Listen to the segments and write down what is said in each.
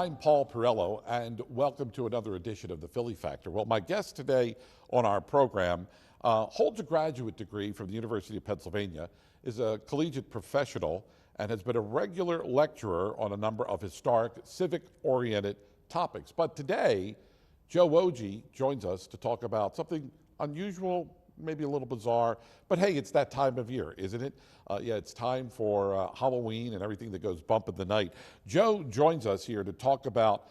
I'm Paul Perello, and welcome to another edition of the Philly Factor. Well, my guest today on our program holds a graduate degree from the University of Pennsylvania, is a collegiate professional, and has been a regular lecturer on a number of historic, civic-oriented topics. But today, Joe Wojie joins us to talk about something unusual, maybe a little bizarre, but hey, it's that time of year, isn't it? Yeah, it's time for Halloween and everything that goes bump in the night. Joe joins us here to talk about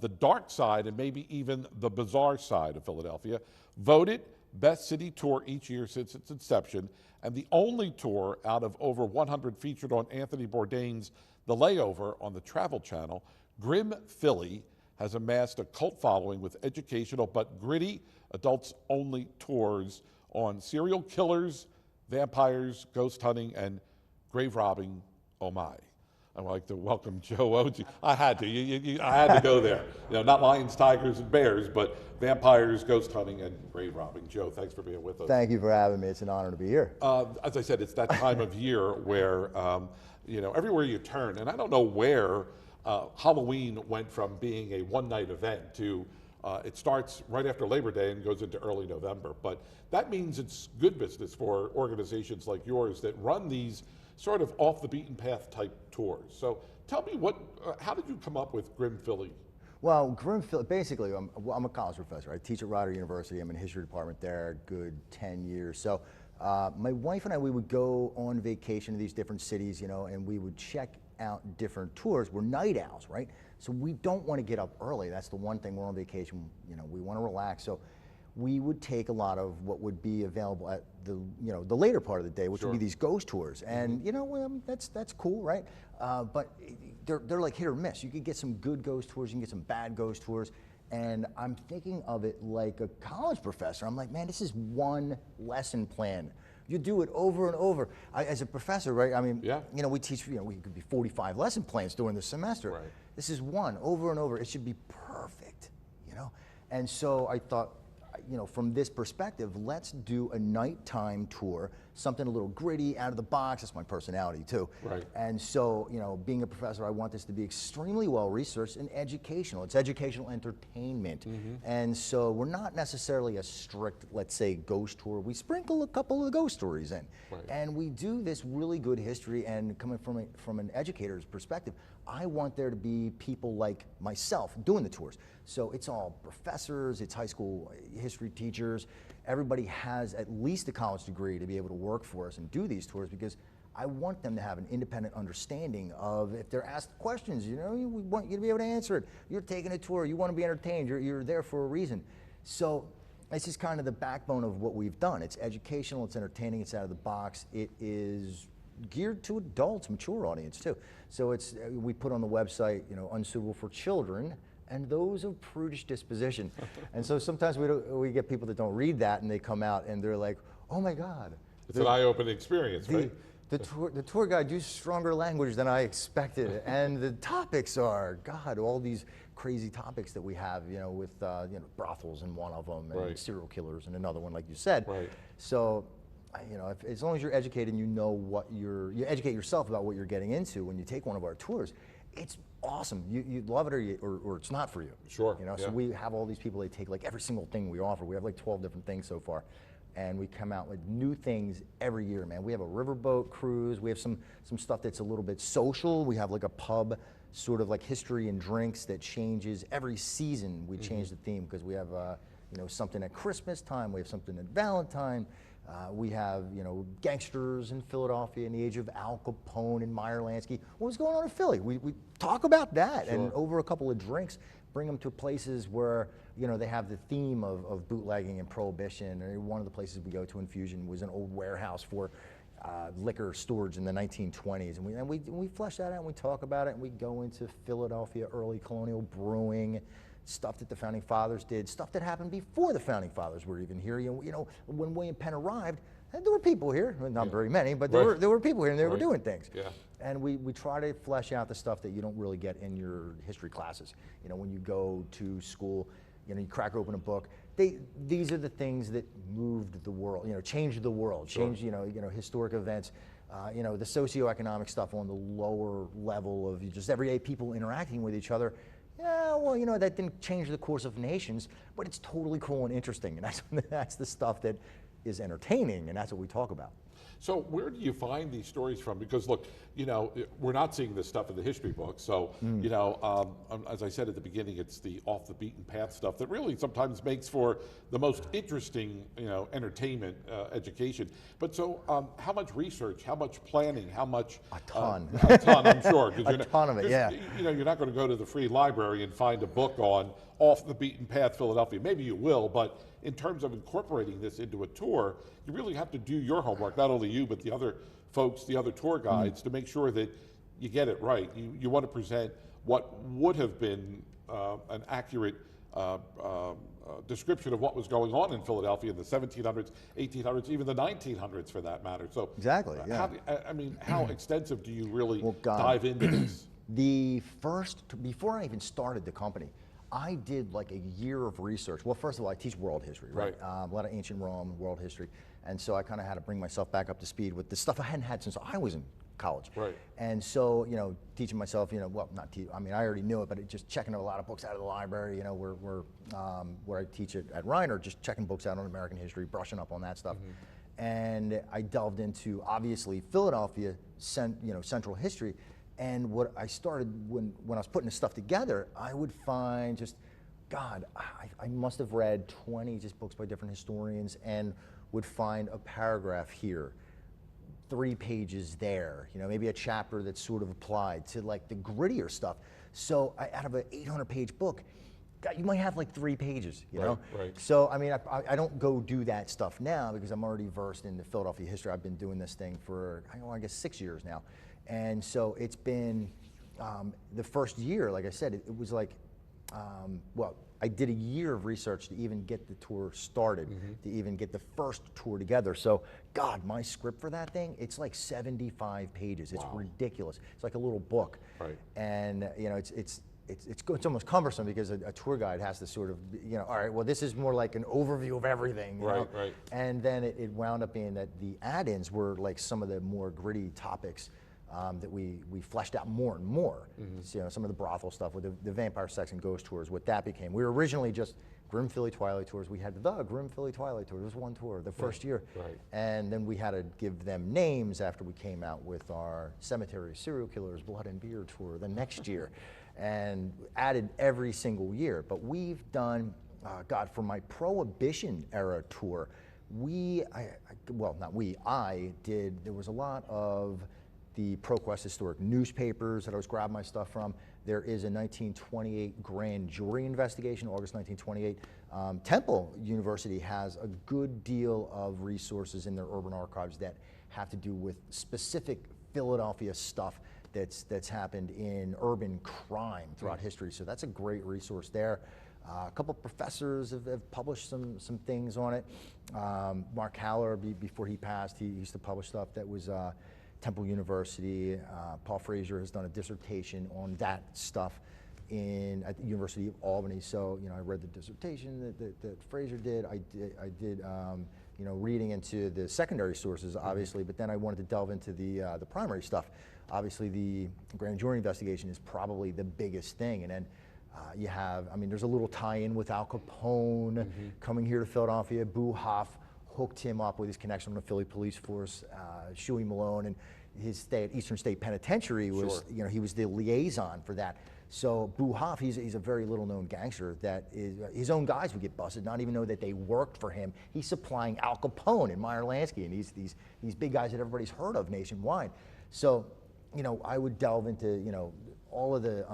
the dark side and maybe even the bizarre side of Philadelphia. Voted best city tour each year since its inception, and the only tour out of over 100 featured on Anthony Bourdain's The Layover on the Travel Channel, Grim Philly has amassed a cult following with educational but gritty adults-only tours on serial killers, vampires, ghost hunting, and grave robbing. Oh my. I'd like to welcome Joe Wojie. I had to. I had to go there. You know, not lions, tigers, and bears, but vampires, ghost hunting, and grave robbing. Joe, thanks for being with us. Thank you for having me. It's an honor to be here. As I said, it's that time of year where, you know, everywhere you turn, and I don't know where Halloween went from being a one-night event to it starts right after Labor Day and goes into early November. But that means it's good business for organizations like yours that run these sort of off the beaten path type tours. So tell me how did you come up with Grim Philly? Well, Grim Philly, basically, I'm a college professor. I teach at Rider University. I'm in the history department there, good 10 years. So my wife and I, we would go on vacation to these different cities, you know, and we would check out different tours. We're night owls, right? So we don't want to get up early. That's the one thing. We're on vacation, you know, we want to relax. So we would take a lot of what would be available at the, you know, the later part of the day, which would be these ghost tours. And, you know, that's cool, right? But they're like hit or miss. You could get some good ghost tours, you can get some bad ghost tours. And I'm thinking of it like a college professor. I'm like, man, this is one lesson plan. You do it over and over. As a professor, right? I mean, you know, we teach, you know, we could be 45 lesson plans during the semester. Right. This is one, over and over. It should be perfect, you know? And so I thought, you know, from this perspective, let's do a nighttime tour, something a little gritty, out of the box. That's my personality too. Right. And so, you know, being a professor, I want this to be extremely well researched and educational. It's educational entertainment. And so we're not necessarily a strict, let's say, ghost tour. We sprinkle a couple of ghost stories in. Right. And we do this really good history, and coming from an educator's perspective, I want there to be people like myself doing the tours. So it's all professors, it's high school history teachers. Everybody has at least a college degree to be able to work for us and do these tours, because I want them to have an independent understanding of, if they're asked questions, you know, we want you to be able to answer it. You're taking a tour, you want to be entertained, you're there for a reason. So this is kind of the backbone of what we've done. It's educational, it's entertaining, it's out of the box. It is geared to adults, mature audience too. So we put on the website, you know, unsuitable for children and those of prudish disposition. And so sometimes we get people that don't read that, and they come out and they're like, oh my God. It's an eye-opening experience, right? The tour guide used stronger language than I expected. And the topics are, God, all these crazy topics that we have, you know, with you know, brothels in one of them, and serial killers in another one, like you said. Right. So, you know, as long as you're educated and you know what you educate yourself about what you're getting into when you take one of our tours, it's awesome. You love it, or it's not for you. Sure. You know, so we have all these people, they take like every single thing we offer. We have like 12 different things so far, and we come out with new things every year, man. We have a riverboat cruise. We have some stuff that's a little bit social. We have like a pub, sort of like history and drinks, that changes every season. We change the theme, because we have you know, something at Christmas time. We have something at Valentine. We have, you know, gangsters in Philadelphia in the age of Al Capone and Meyer Lansky. What's going on in Philly? We talk about that, and over a couple of drinks, bring them to places where, you know, they have the theme of bootlegging and prohibition. And one of the places we go to in Fusion was an old warehouse for liquor storage in the 1920s. And we flesh that out, and we talk about it, and we go into Philadelphia early colonial brewing, stuff that the Founding Fathers did, stuff that happened before the Founding Fathers were even here. You know, when William Penn arrived, there were people here, not very many, but there were people here, and they were doing things. Yeah. And we try to flesh out the stuff that you don't really get in your history classes. You know, when you go to school, you know, you crack open a book. These are the things that moved the world, you know, changed the world, changed, you know, historic events. You know, the socioeconomic stuff on the lower level of just everyday people interacting with each other. yeah, well, you know, that didn't change the course of nations, but it's totally cool and interesting. And that's the stuff that is entertaining, and that's what we talk about. So where do you find these stories from? Because look, you know, we're not seeing this stuff in the history books. So, you know, as I said at the beginning, it's the off the beaten path stuff that really sometimes makes for the most interesting, you know, entertainment education. But so how much research, how much planning, how much? A ton. A ton, I'm sure. A ton of it, yeah. You know, you're not going to go to the free library and find a book on off the beaten path Philadelphia. Maybe you will, but in terms of incorporating this into a tour, you really have to do your homework, not only you, but the other folks, the other tour guides, to make sure that you get it right. You want to present what would have been an accurate description of what was going on in Philadelphia in the 1700s, 1800s, even the 1900s for that matter. So exactly, yeah. I mean, how extensive do you really Well, dive into this? Before I even started the company, I did like a year of research. Well, first of all, I teach world history, right? A lot of ancient Rome, world history. And so I kind of had to bring myself back up to speed with the stuff I hadn't had since I was in college. Right. And so, you know, teaching myself, you know, well, not teach, I mean, I already knew it, but just checking a lot of books out of the library, you know, where I teach at Reiner, just checking books out on American history, brushing up on that stuff. And I delved into, obviously, Philadelphia, central history. And what I started when I was putting this stuff together, I would find just, God, I must have read 20 just books by different historians and would find a paragraph here, 3 pages there, you know, maybe a chapter that's sort of applied to like the grittier stuff. So out of an 800-page book, God, you might have like 3 pages, you know? Right. So, I mean, I don't go do that stuff now because I'm already versed in the Philadelphia history. I've been doing this thing for, I guess, 6 years now. And so it's been, the first year, like I said, it was like, well, I did a year of research to even get the tour started, to even get the first tour together. So, God, my script for that thing, it's like 75 pages. It's ridiculous. It's like a little book. Right. And, you know, it's almost cumbersome because a tour guide has to sort of, you know, all right, well, this is more like an overview of everything. You know? Right. And then it wound up being that the add-ins were like some of the more gritty topics that we fleshed out more and more. So, you know, some of the brothel stuff with the vampire, sex, and ghost tours, what that became. We were originally just Grim Philly Twilight tours. We had the Grim Philly Twilight tour. There was one tour the first year. Right. And then we had to give them names after we came out with our Cemetery Serial Killers Blood and Beer tour the next year. And added every single year. But we've done, God, for my Prohibition era tour, I did, there was a lot of the ProQuest historic newspapers that I was grabbing my stuff from. There is a 1928 grand jury investigation, August 1928. Temple University has a good deal of resources in their urban archives that have to do with specific Philadelphia stuff that's happened in urban crime throughout history. So that's a great resource there. A couple of professors have published some things on it. Mark Haller, before he passed, he used to publish stuff that was Temple University. Paul Frazier has done a dissertation on that stuff at the University of Albany. So, you know, I read the dissertation that Frazier did. I did you know, reading into the secondary sources, obviously, but then I wanted to delve into the primary stuff. Obviously, the grand jury investigation is probably the biggest thing, and then you have, I mean, there's a little tie-in with Al Capone coming here to Philadelphia. Boo Hoff hooked him up with his connection on the Philly police force. Shuey Malone and his stay at Eastern State Penitentiary was, you know, he was the liaison for that. So Boo Hoff, he's a very little-known gangster that is, his own guys would get busted, not even know that they worked for him. He's supplying Al Capone and Meyer Lansky and these big guys that everybody's heard of nationwide. So, you know, I would delve into, you know, all of the,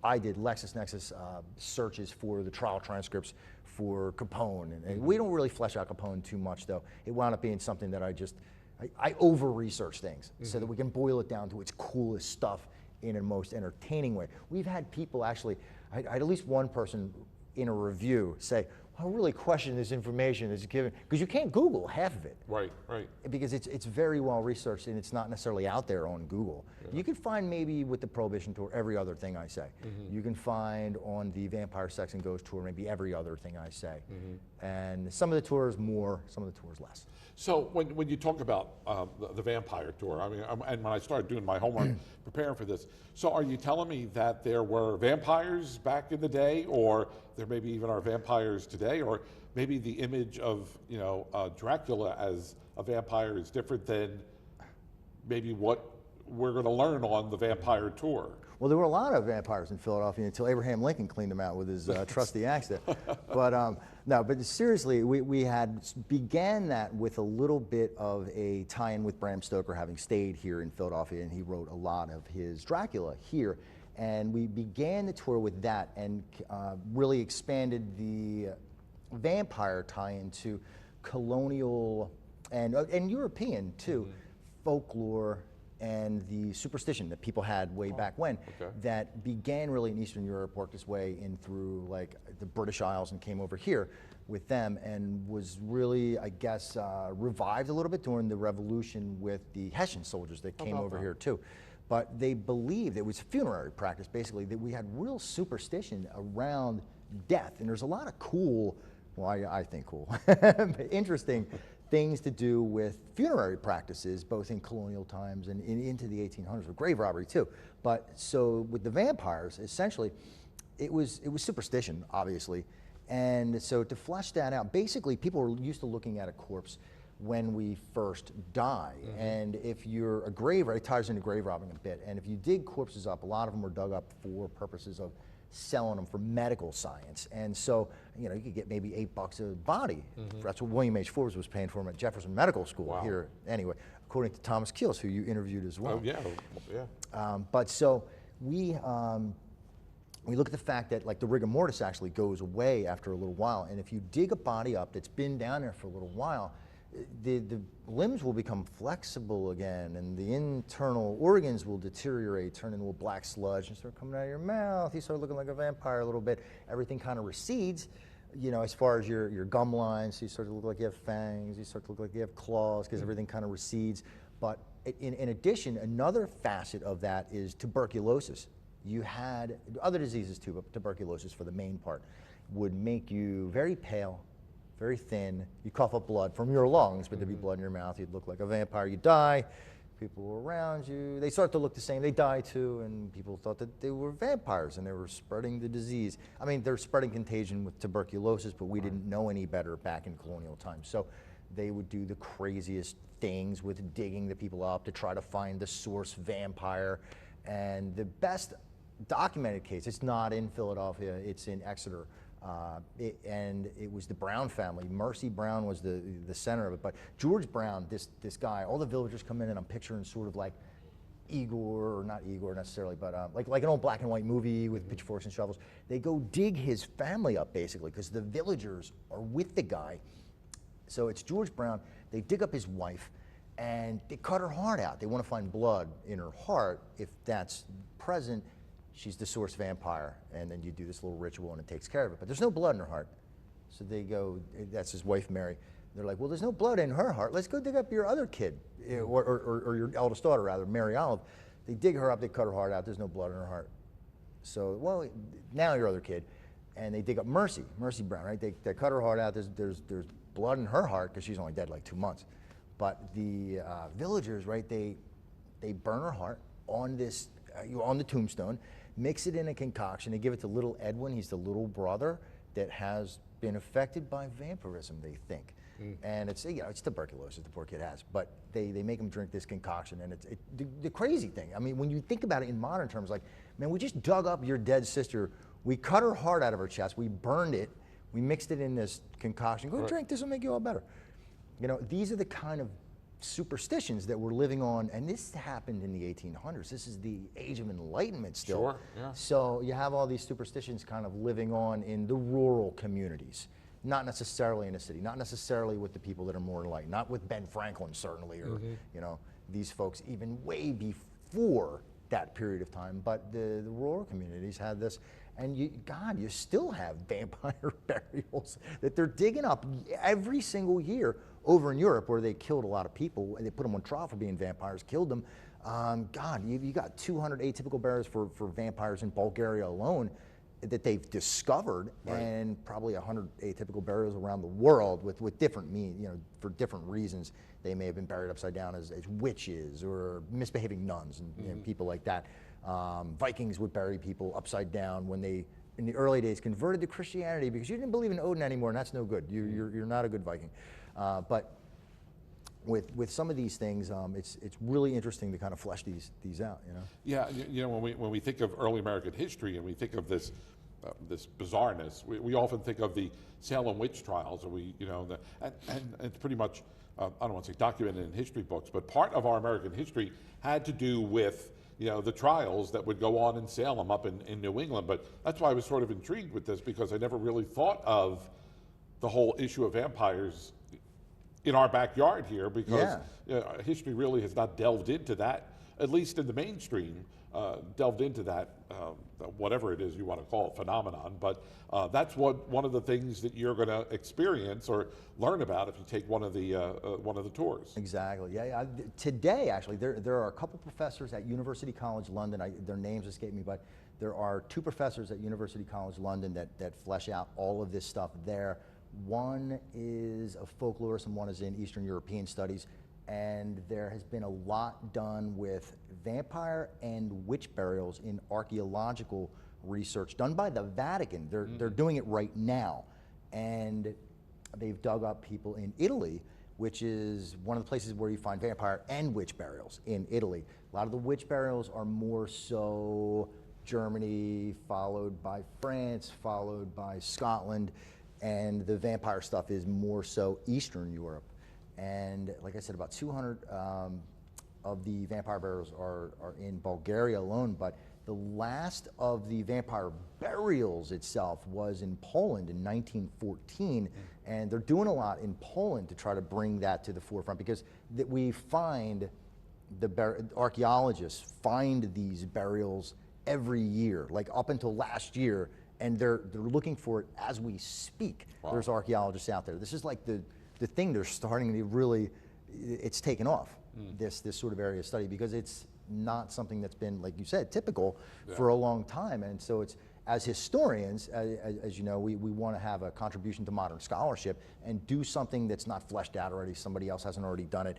I did LexisNexis searches for the trial transcripts for Capone. And we don't really flesh out Capone too much, though. It wound up being something that I over-research things so that we can boil it down to its coolest stuff in a most entertaining way. We've had people actually, I had at least one person in a review say, I really question this information that's given, because you can't Google half of it. Right, right. Because it's very well researched and it's not necessarily out there on Google. Yeah. You can find maybe with the Prohibition Tour every other thing I say. You can find on the Vampire Sex and Ghost Tour maybe every other thing I say. And some of the tours more, some of the tours less. So when you talk about the Vampire Tour, I mean, and when I started doing my homework, preparing for this, so are you telling me that there were vampires back in the day, or there maybe even are vampires today, or maybe the image of, you know, Dracula as a vampire is different than maybe what we're going to learn on the Vampire Tour? Well, there were a lot of vampires in Philadelphia until Abraham Lincoln cleaned them out with his trusty axe there. But no, but seriously, we had began that with a little bit of a tie-in with Bram Stoker having stayed here in Philadelphia, and he wrote a lot of his Dracula here. And we began the tour with that and really expanded the vampire tie-in to colonial and European too, folklore, and the superstition that people had way back when that began really in Eastern Europe, worked its way in through like the British Isles and came over here with them, and was really, I guess, revived a little bit during the Revolution with the Hessian soldiers that came over here too. But they believed, it was funerary practice basically, that we had real superstition around death. And there's a lot of cool, well, I think cool, interesting things to do with funerary practices, both in colonial times and into the 1800s, with grave robbery too. But so with the vampires, essentially, it was superstition, obviously. And so to flesh that out, basically people were used to looking at a corpse when we first die. And if you're a grave, it ties into grave robbing a bit. And if you dig corpses up, a lot of them were dug up for purposes of selling them for medical science. And so, you know, you could get maybe $8 a body. That's what William H. Forbes was paying for him at Jefferson Medical School here. Anyway, according to Thomas Keels, who you interviewed as well. Oh, yeah, yeah. But so we look at the fact that like the rigor mortis actually goes away after a little while. And if you dig a body up that's been down there for a little while, the limbs will become flexible again, and the internal organs will deteriorate, turn into a black sludge, and start coming out of your mouth. You start looking like a vampire a little bit. Everything kind of recedes, you know, as far as your gum lines. So you start to look like you have fangs. You start to look like you have claws, because everything kind of recedes. But in addition, another facet of that is tuberculosis. You had other diseases too, but tuberculosis, for the main part, would make you very pale, very thin. You cough up blood from your lungs, but there'd be blood in your mouth. You'd look like a vampire. You die. People were around you. They start to look the same. They die too, and people thought that they were vampires and they were spreading the disease. I mean, they're spreading contagion with tuberculosis, but we didn't know any better back in colonial times. So they would do the craziest things with digging the people up to try to find the source vampire. And the best documented case, it's not in Philadelphia, it's in Exeter. And it was the Brown family. Mercy Brown was the center of it. But George Brown, this guy, all the villagers come in, and I'm picturing sort of like Igor, or not Igor necessarily, but like an old black and white movie with pitchforks and shovels. They go dig his family up, basically, because the villagers are with the guy. So it's George Brown. They dig up his wife, and they cut her heart out. They want to find blood in her heart. If that's present, she's the source vampire, and then you do this little ritual and it takes care of it. But there's no blood in her heart. So they go, that's his wife, Mary. They're like, well, there's no blood in her heart. Let's go dig up your other kid, or your eldest daughter, rather, Mary Olive. They dig her up, they cut her heart out, there's no blood in her heart. So, well, now your other kid. And they dig up Mercy Brown, right? They cut her heart out, there's blood in her heart, because she's only dead like 2 months. But the villagers, right, they burn her heart on this, on the tombstone, mix it in a concoction. They give it to little Edwin. He's the little brother that has been affected by vampirism, they think. And it's, you know, it's tuberculosis the poor kid has. But they make him drink this concoction, and it's the crazy thing. I mean, when you think about it in modern terms, like, man, we just dug up your dead sister. We cut her heart out of her chest. We burned it. We mixed it in this concoction. Go drink. This will make you all better. You know, these are the kind of superstitions that we're living on, and this happened in the 1800s. This is the age of enlightenment still. Sure, yeah. So you have all these superstitions kind of living on in the rural communities, not necessarily in a city, not necessarily with the people that are more enlightened, not with Ben Franklin certainly, or you know, these folks even way before that period of time, but the rural communities had this, And God, you still have vampire burials that they're digging up every single year over in Europe, where they killed a lot of people and they put them on trial for being vampires, killed them. God, you got 200 atypical burials for vampires in Bulgaria alone that they've discovered, right. And probably 100 atypical burials around the world with different for different reasons. They may have been buried upside down as witches or misbehaving nuns and people like that. Vikings would bury people upside down when they, in the early days, converted to Christianity because you didn't believe in Odin anymore, and that's no good. You're not a good Viking. But with some of these things, it's really interesting to kind of flesh these out. Yeah, when we think of early American history and we think of this bizarreness, we often think of the Salem witch trials, and it's pretty much I don't want to say documented in history books, but part of our American history had to do with the trials that would go on in Salem up in New England. But that's why I was sort of intrigued with this, because I never really thought of the whole issue of vampires in our backyard here, because history really has not delved into that, at least in the mainstream, delved into that, whatever it is you want to call it, phenomenon. But that's one of the things that you're going to experience or learn about if you take one of the tours. Exactly. Yeah. Today, actually, there are a couple professors at University College London. Their names escape me, but there are 2 professors at University College London that flesh out all of this stuff there. One is a folklorist and one is in Eastern European studies. And there has been a lot done with vampire and witch burials in archaeological research done by the Vatican. They're doing it right now. And they've dug up people in Italy, which is one of the places where you find vampire and witch burials in Italy. A lot of the witch burials are more so Germany, followed by France, followed by Scotland. And the vampire stuff is more so Eastern Europe. And like I said, about 200 of the vampire burials are in Bulgaria alone, but the last of the vampire burials itself was in Poland in 1914, and they're doing a lot in Poland to try to bring that to the forefront, because we find, archaeologists find these burials every year, like up until last year, and they're looking for it as we speak. Wow. There's archaeologists out there. This is like the thing they're starting to really, it's taken off, this sort of area of study, because it's not something that's been, like you said, typical for a long time. And so it's, as historians, as you know, we want to have a contribution to modern scholarship and do something that's not fleshed out already, somebody else hasn't already done it.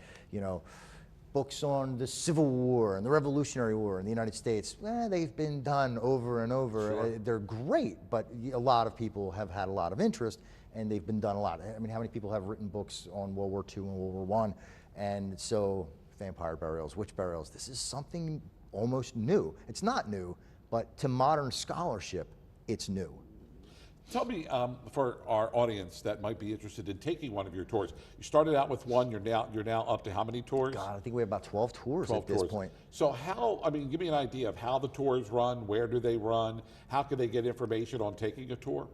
Books on the Civil War and the Revolutionary War in the United States, they've been done over and over. Sure. They're great, but a lot of people have had a lot of interest, and they've been done a lot. I mean, how many people have written books on World War II and World War I? And so vampire burials, witch burials, this is something almost new. It's not new, but to modern scholarship, it's new. Tell me, for our audience that might be interested in taking one of your tours, you started out with one, you're now up to how many tours? God, I think we have about 12 tours at this point. So give me an idea of how the tours run, where do they run, how can they get information on taking a tour?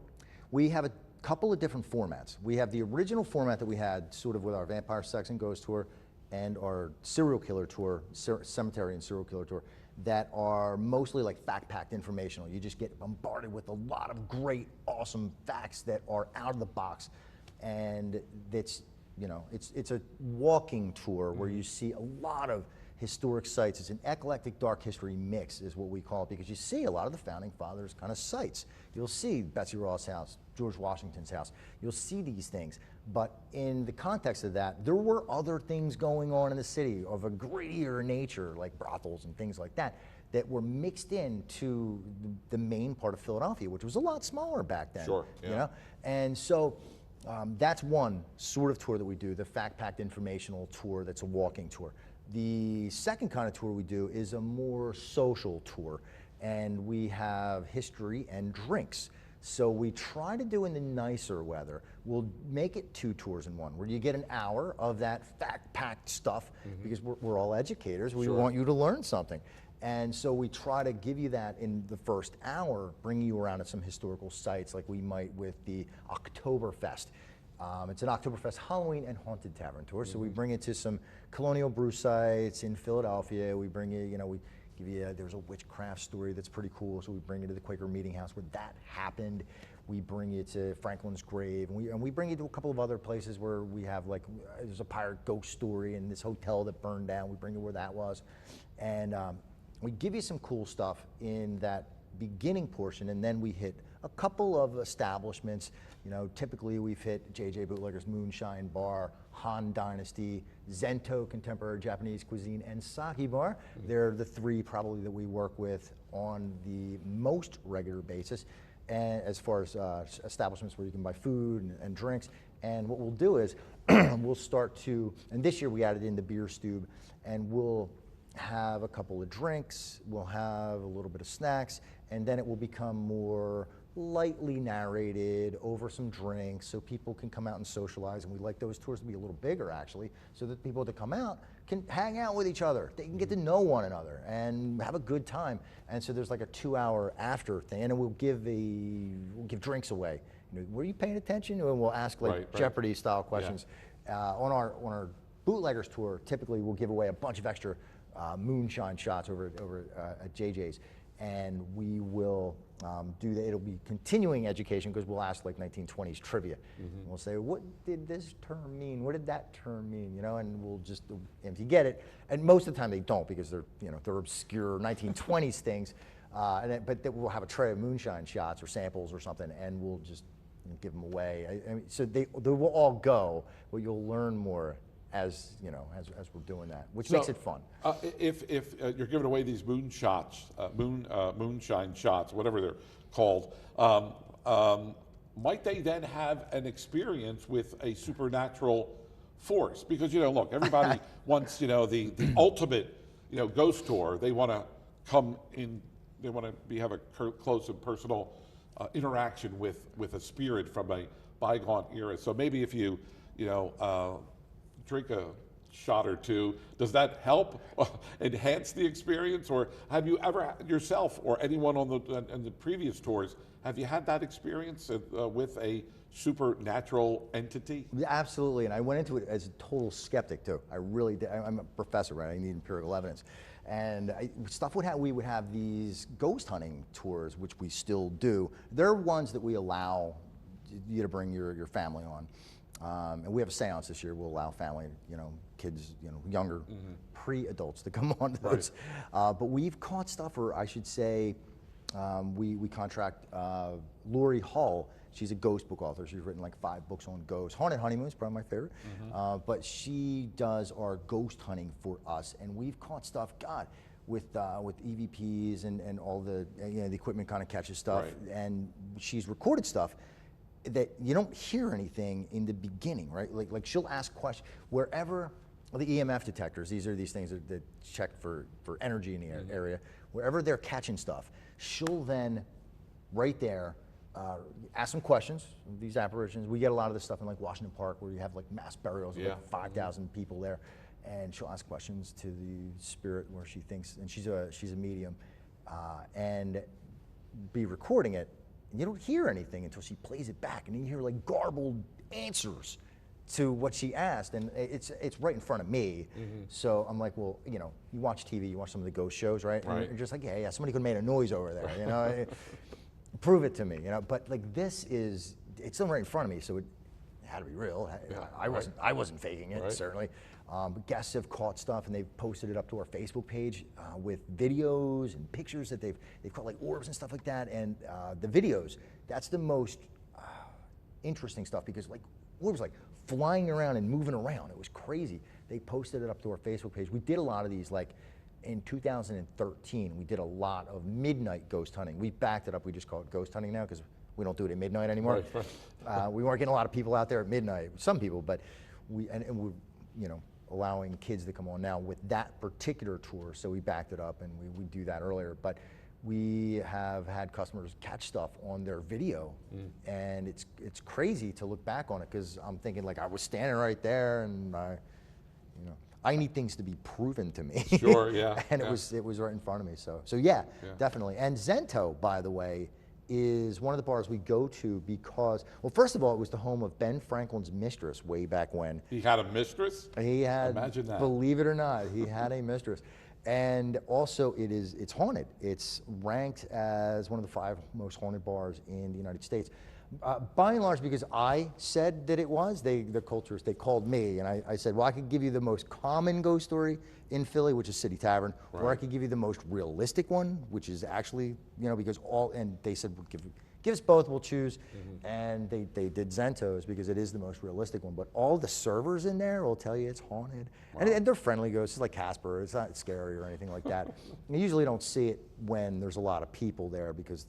We have a couple of different formats. We have the original format that we had sort of with our Vampire, Sex, and Ghost tour and our serial killer tour, cemetery and serial killer tour, that are mostly like fact-packed informational. You just get bombarded with a lot of great, awesome facts that are out of the box. And it's a walking tour where you see a lot of historic sites. It's an eclectic dark history mix is what we call it, because you see a lot of the founding fathers kind of sites. You'll see Betsy Ross' house, George Washington's house. You'll see these things. But in the context of that, there were other things going on in the city of a grittier nature, like brothels and things like that, that were mixed into the main part of Philadelphia, which was a lot smaller back then. Sure, yeah. And so that's one sort of tour that we do, the fact-packed informational tour that's a walking tour. The second kind of tour we do is a more social tour, and we have history and drinks. So we try to do in the nicer weather. We'll make it 2 tours in one, where you get an hour of that fact-packed stuff, because we're all educators. We want you to learn something. And so we try to give you that in the first hour, bring you around at some historical sites, like we might with the Oktoberfest. It's an Oktoberfest Halloween and Haunted Tavern tour. So we bring it to some colonial brew sites in Philadelphia. We bring you, we give you, there's a witchcraft story that's pretty cool, so we bring you to the Quaker Meeting House where that happened. We bring you to Franklin's grave, and we bring you to a couple of other places where we have like, there's a pirate ghost story in this hotel that burned down. We bring you where that was. And we give you some cool stuff in that beginning portion, and then we hit a couple of establishments. You know, typically we've hit JJ Bootlegger's Moonshine Bar, Han Dynasty, Zento Contemporary Japanese Cuisine, and Sake Bar. They're the three probably that we work with on the most regular basis. And as far as establishments where you can buy food and drinks. And what we'll do is we'll start to, and this year we added in the beer stube, and we'll have a couple of drinks, we'll have a little bit of snacks, and then it will become more lightly narrated over some drinks so people can come out and socialize. And we like those tours to be a little bigger actually, so that people that come out can hang out with each other. They can get to know one another and have a good time. And so there's like a 2-hour after thing, and we'll give drinks away. You know, were you paying attention? And we'll ask like Jeopardy style questions. Yeah. On our bootleggers tour, typically we'll give away a bunch of extra moonshine shots over at JJ's. And we will do that. It'll be continuing education because we'll ask like 1920s trivia. And we'll say, what did this term mean? What did that term mean? You know, and we'll just, if you get it, and most of the time they don't because they're, you know, they're obscure 1920s things. But we'll have a tray of moonshine shots or samples or something, and we'll just give them away. I mean, so they will all go, but you'll learn more as you know, as we're doing that, which makes it fun. If you're giving away these moonshine shots, whatever they're called, might they then have an experience with a supernatural force? Because, you know, look, everybody wants, you know, the ultimate, you know, ghost tour. They want to come in, they want to have a close and personal interaction with a spirit from a bygone era. So maybe if you drink a shot or two, does that help enhance the experience? Or have you ever yourself or anyone on the previous tours, have you had that experience with a supernatural entity? Yeah, absolutely, and I went into it as a total skeptic too. I really did. I'm a professor, right? I need empirical evidence. And we would have these ghost hunting tours, which we still do. They're ones that we allow you to bring your family on. And we have a seance this year. We'll allow family, you know, kids, you know, younger pre-adults to come on to those. But we've caught stuff, or I should say, we contract Lori Hull. She's a ghost book author. She's written like 5 books on ghosts. Haunted Honeymoon is probably my favorite. But she does our ghost hunting for us, and we've caught stuff, God, with EVPs and all the the equipment kind of catches stuff, and she's recorded stuff that you don't hear anything in the beginning, right? Like she'll ask questions wherever the EMF detectors. These are these things that check for energy in the area. Wherever they're catching stuff, she'll then right there ask some questions. These apparitions, we get a lot of this stuff in like Washington Park where you have like mass burials of like 5,000 people there, and she'll ask questions to the spirit where she thinks, and she's a medium, and be recording it. And you don't hear anything until she plays it back, and you hear like garbled answers to what she asked, and it's right in front of me. So I'm like, well, you know, you watch TV, you watch some of the ghost shows, right? And you're just like, yeah, somebody could have made a noise over there, you know. Prove it to me, you know. But like this is, it's still right in front of me, so it had to be real. I wasn't faking it, certainly. But guests have caught stuff, and they've posted it up to our Facebook page with videos and pictures that they've caught like orbs and stuff like that. And the videos, that's the most interesting stuff, because like orbs like flying around and moving around. It was crazy. They posted it up to our Facebook page. We did a lot of these, like in 2013, we did a lot of midnight ghost hunting. We backed it up. We just call it ghost hunting now because we don't do it at midnight anymore. We weren't getting a lot of people out there at midnight. Some people, but we're, you know, allowing kids to come on now with that particular tour. So we backed it up, and we do that earlier. But we have had customers catch stuff on their video, and it's crazy to look back on it, because I'm thinking like I was standing right there, and I need things to be proven to me. Sure, yeah. And it was right in front of me. So yeah, definitely. And Zento, by the way, is one of the bars we go to because, well, first of all, it was the home of Ben Franklin's mistress way back when. He had a mistress? He had, imagine that. Believe it or not, he had a mistress. And also it's haunted. It's ranked as one of the 5 most haunted bars in the United States. By and large, because I said that it was, the culturists, they called me and I said, well, I could give you the most common ghost story in Philly, which is City Tavern, or I could give you the most realistic one, which is actually, because and they said, well, give us both, we'll choose. And they did Zento's because it is the most realistic one. But all the servers in there will tell you it's haunted. And they're friendly ghosts, it's like Casper, it's not scary or anything like that. You usually don't see it when there's a lot of people there because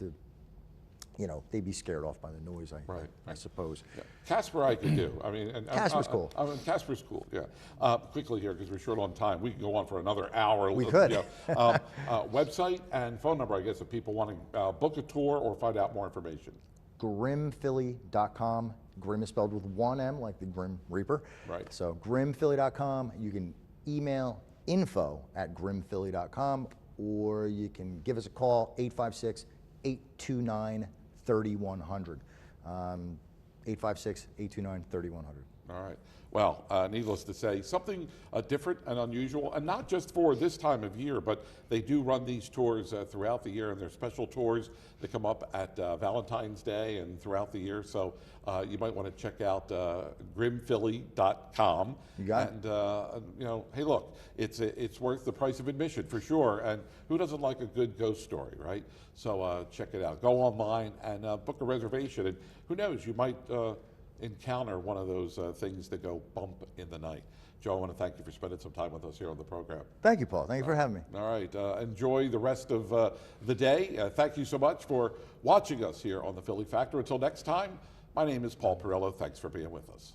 they'd be scared off by the noise, I suppose. Yeah. Casper I could do. I mean, Casper's cool. Casper's cool, yeah. Quickly here, because we're short on time. We can go on for another hour. We could. Website and phone number, I guess, if people want to book a tour or find out more information. GrimPhilly.com. Grim is spelled with 1 M, like the Grim Reaper. Right. So GrimPhilly.com. You can email info@GrimPhilly.com, or you can give us a call, 856-829-3100. 856-829-3100. All right. Well, needless to say, something different and unusual, and not just for this time of year, but they do run these tours throughout the year, and they're special tours that come up at Valentine's Day and throughout the year. So you might want to check out grimphilly.com. You got it. And hey, look, it's worth the price of admission for sure. And who doesn't like a good ghost story, right? So check it out. Go online and book a reservation, and who knows, you might encounter one of those things that go bump in the night. Joe, I want to thank you for spending some time with us here on the program. Thank you, Paul. Thank you for having me. All right. Enjoy the rest of the day. Thank you so much for watching us here on the Philly Factor. Until next time, my name is Paul Perillo. Thanks for being with us.